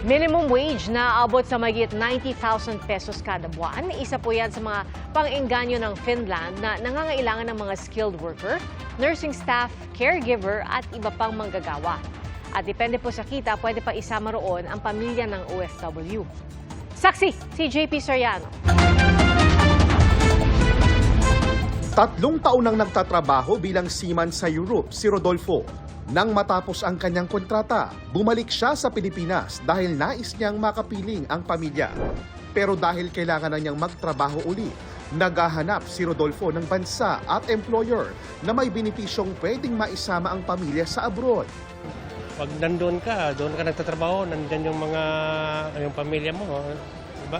Minimum wage na abot sa mahigit 90,000 pesos kada buwan. Isa po yan sa mga pang-engganyo ng Finland na nangangailangan ng mga skilled worker, nursing staff, caregiver at iba pang manggagawa. At depende po sa kita, pwede pa isama roon ang pamilya ng OFW. Saksi, si JP Soriano. 3 taon nang nagtatrabaho bilang seaman sa Europe si Rodolfo. Nang matapos ang kanyang kontrata, bumalik siya sa Pilipinas dahil nais niyang makapiling ang pamilya. Pero dahil kailangan na niyang magtrabaho ulit, naghahanap si Rodolfo ng bansa at employer na may benepisyong pwedeng maisama ang pamilya sa abroad. Pag doon ka nagtatrabaho, nandyan yung pamilya mo. Diba?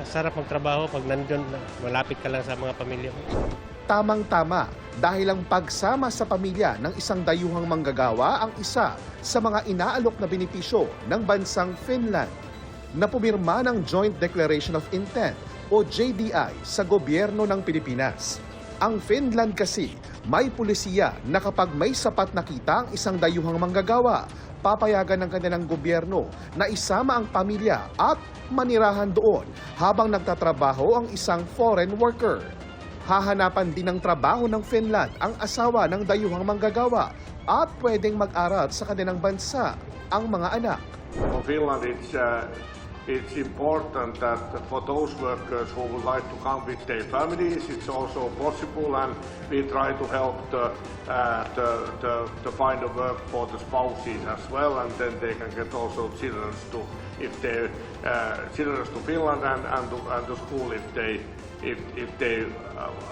Sarap magtrabaho pag nandun, malapit ka lang sa mga pamilya mo. Tamang-tama dahil ang pagsama sa pamilya ng isang dayuhang manggagawa ang isa sa mga inaalok na benepisyo ng bansang Finland na pumirma ng Joint Declaration of Intent o JDI sa gobyerno ng Pilipinas. Ang Finland kasi may pulisiya na kapag may sapat na kita ang isang dayuhang manggagawa, papayagan ng kanilang gobyerno na isama ang pamilya at manirahan doon habang nagtatrabaho ang isang foreign worker. Hahanapan din ng trabaho ng Finland ang asawa ng dayuhang manggagawa at pwedeng mag-aral sa kanilang bansa ang mga anak. For Finland, it's important that for those workers who would like to come with their families, it's also possible, and we try to help to find a work for the spouses as well, and then they can get also children to Finland and to school if they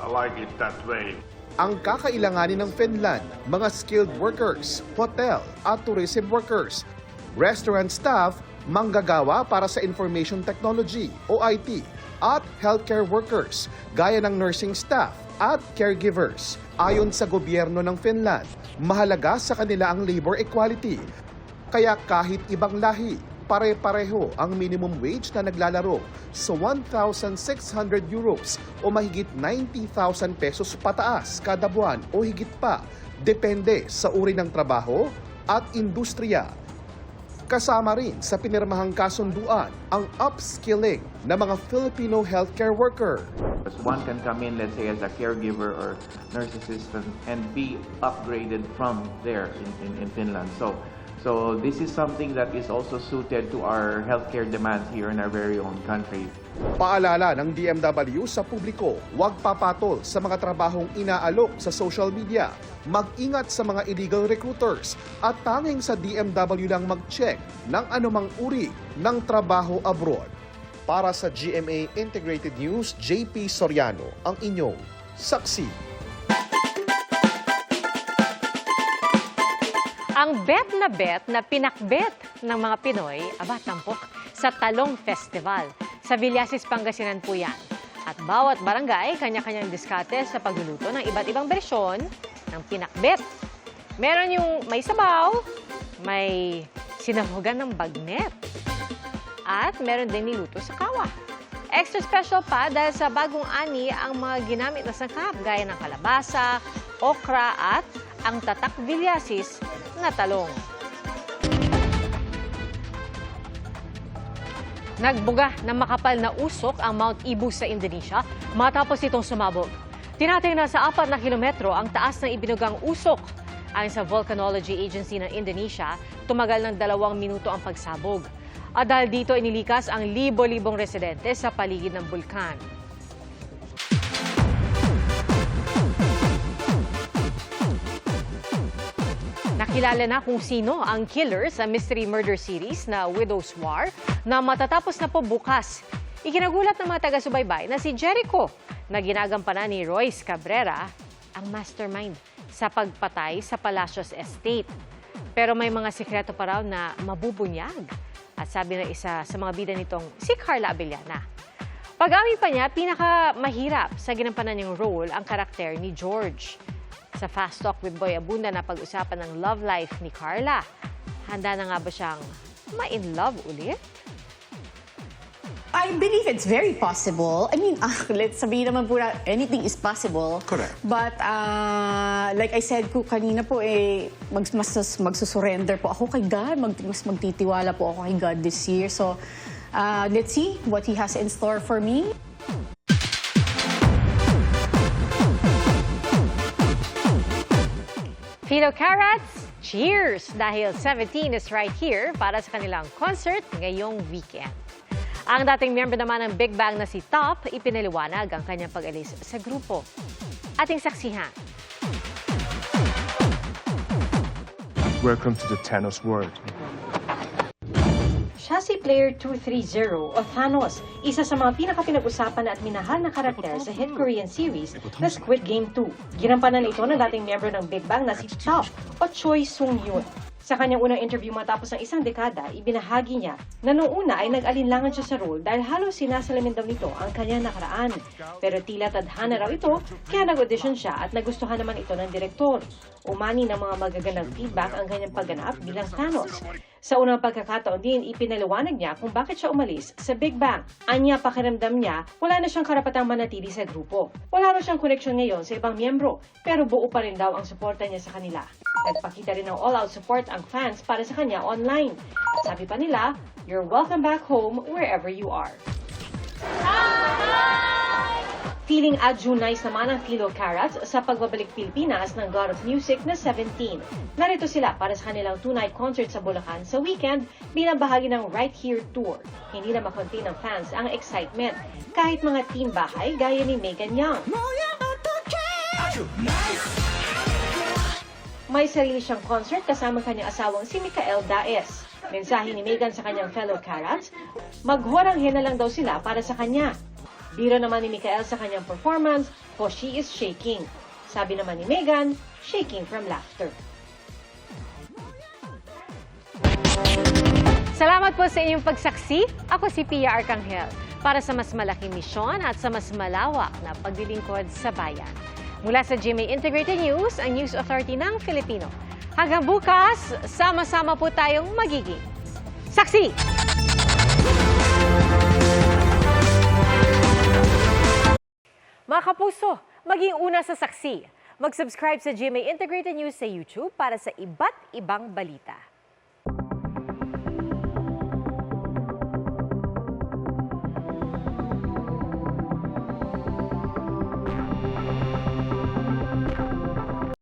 like it that way. Ang kakailanganin ng Finland, mga skilled workers, hotel at tourism workers, restaurant staff, manggagawa para sa information technology o IT, at healthcare workers gaya ng nursing staff at caregivers. Ayon sa gobyerno ng Finland, mahalaga sa kanila ang labor equality. Kaya kahit ibang lahi, pare-pareho ang minimum wage na naglalaro sa 1,600 euros o mahigit 90,000 pesos pataas kada buwan o higit pa, depende sa uri ng trabaho at industriya. Kasama rin sa pinirmahang kasunduan ang upskilling ng mga Filipino healthcare worker. One can come in, let's say, as a caregiver or nurse assistant and be upgraded from there in Finland. So this is something that is also suited to our healthcare demands here in our very own country. Paalala ng DMW sa publiko, huwag papatol sa mga trabahong inaalok sa social media. Mag-ingat sa mga illegal recruiters at tanging sa DMW lang mag-check ng anumang uri ng trabaho abroad. Para sa GMA Integrated News, JP Soriano, ang inyong saksi. Ang bet na pinakbet ng mga Pinoy, tampok, sa Talong Festival. Sa Villasis, Pangasinan po yan. At bawat barangay, kanya-kanyang diskarte sa pagluluto ng iba't ibang bersyon ng pinakbet. Meron yung may sabaw, may sinahugan ng bagnet, at meron din niluto sa kawa. Extra special pa dahil sa bagong ani ang mga ginamit na sangkap gaya ng kalabasa, okra at ang tatak Villasis na talong. Nagbuga ng makapal na usok ang Mount Ibu sa Indonesia matapos itong sumabog. Tinatingnan sa 4 na kilometro ang taas ng ibinugang usok. Ayon sa Volcanology Agency ng Indonesia, tumagal ng 2 minuto ang pagsabog. At dahil dito inilikas ang libo-libong residente sa paligid ng bulkan. Nakilala na kung sino ang killer sa mystery murder series na Widow's War na matatapos na po bukas. Ikinagulat ng mga taga-subaybay na si Jericho na ginagampanan ni Royce Cabrera ang mastermind sa pagpatay sa Palacios Estate. Pero may mga sikreto pa raw na mabubunyag. At sabi ng isa sa mga bida nitong si Carla Abellana. Pag-amin pa niya, pinakamahirap sa ginampanan niyang role ang karakter ni George. Sa Fast Talk with Boy Abunda na pag-usapan ng love life ni Carla, handa na nga ba siyang ma-in love ulit? I believe it's very possible. I mean, let's sabihin naman po na anything is possible. Correct. But like I said ko kanina po, magsusurrender po ako kay God. Mas magtitiwala po ako kay God this year. So let's see what He has in store for me. Philo Carats, cheers! Dahil 17 is right here para sa kanilang concert ngayong weekend. Ang dating miyembro naman ng Big Bang na si Top, ipinaliwanag ang kanyang pag-alis sa grupo. Ating saksihan. Welcome to the Thanos world. Siya si Player 230 o Thanos, isa sa mga pinaka-pinag-usapan at minahal na karakter sa hit Korean series na Squid Game 2. Ginampanan ito ng dating miyembro ng Big Bang na si Top o Choi Sung-yoon. Sa kanyang unang interview matapos ng isang dekada, ibinahagi niya na noong una ay nag-alinlangan siya sa role dahil halos sinasalamin daw nito ang kanyang nakaraan. Pero tila tadhana raw ito, kaya nag-audition siya at nagustuhan naman ito ng direktor. Umani ng mga magagandang feedback ang kanyang pagganap bilang Thanos. Sa unang pagkakataon din, ipinaliwanag niya kung bakit siya umalis sa Big Bang. Anya, pakiramdam niya, wala na siyang karapatang manatili sa grupo. Wala na siyang koneksyon ngayon sa ibang miyembro, pero buo pa rin daw ang suporta niya sa kanila. Nagpakita rin ng all-out support ang fans para sa kanya online. At sabi pa nila, you're welcome back home wherever you are. Feeling adjunize naman ang Philo Carats sa pagbabalik Pilipinas ng God of Music na 17. Narito sila para sa kanilang 2-night concert sa Bulacan sa weekend bilang bahagi ng Right Here Tour. Hindi na makontain ng fans ang excitement kahit mga team bahay gaya ni Megan Young. May sarili siyang concert kasama kanyang asawang si Mikael Daes. Mensahe ni Megan sa kanyang fellow Carats, maghoranghe na lang daw sila para sa kanya. Biro naman ni Mikael sa kanyang performance, "For she is shaking." Sabi naman ni Megan, shaking from laughter. Salamat po sa inyong pagsaksi. Ako si Pia Arcangel para sa mas malaking misyon at sa mas malawak na paglilingkod sa bayan. Mula sa GMA Integrated News, ang News Authority ng Filipino. Hanggang bukas, sama-sama po tayong magiging saksi! Mga kapuso, maging una sa saksi. Mag-subscribe sa GMA Integrated News sa YouTube para sa iba't ibang balita.